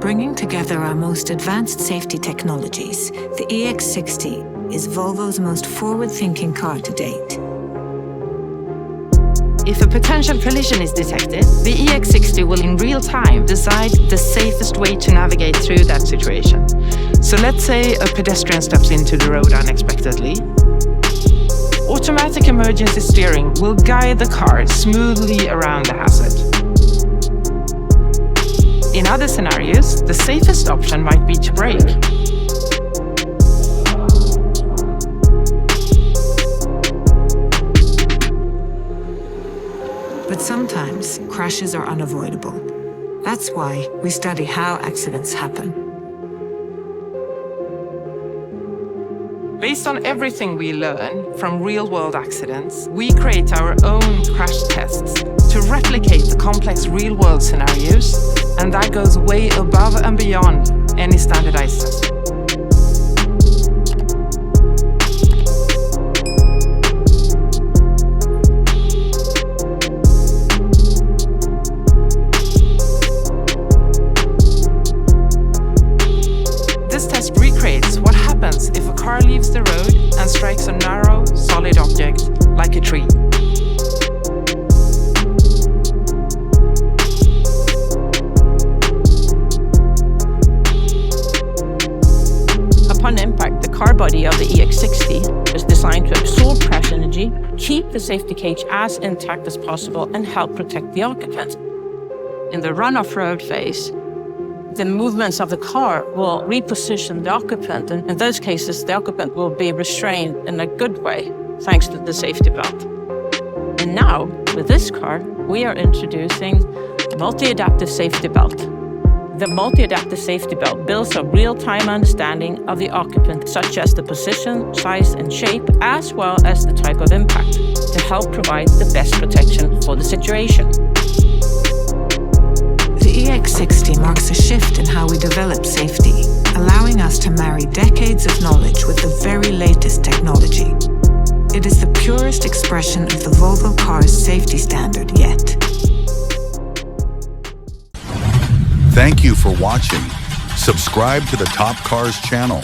Bringing together our most advanced safety technologies, the EX60 is Volvo's most forward-thinking car to date. If a potential collision is detected, the EX60 will in real time decide the safest way to navigate through that situation. So let's say a pedestrian steps into the road unexpectedly. Automatic emergency steering will guide the car smoothly around the hazard. In other scenarios, the safest option might be to brake. But sometimes, crashes are unavoidable. That's why we study how accidents happen. Based on everything we learn from real-world accidents, we create our own crash tests to replicate the complex real-world scenarios, and that goes way above and beyond any standardized test. Recreates what happens if a car leaves the road and strikes a narrow, solid object like a tree. Upon impact, the car body of the EX60 is designed to absorb crash energy, keep the safety cage as intact as possible, and help protect the occupant. In the run-off road phase, the movements of the car will reposition the occupant, and in those cases, the occupant will be restrained in a good way, thanks to the safety belt. And now, with this car, we are introducing multi-adaptive safety belt. The multi-adaptive safety belt builds a real-time understanding of the occupant, such as the position, size, and shape, as well as the type of impact, to help provide the best protection for the situation. The EX60 marks a shift in how we develop safety, allowing us to marry decades of knowledge with the very latest technology. It is the purest expression of the Volvo Cars safety standard yet. Thank you for watching. Subscribe to the Top Cars channel.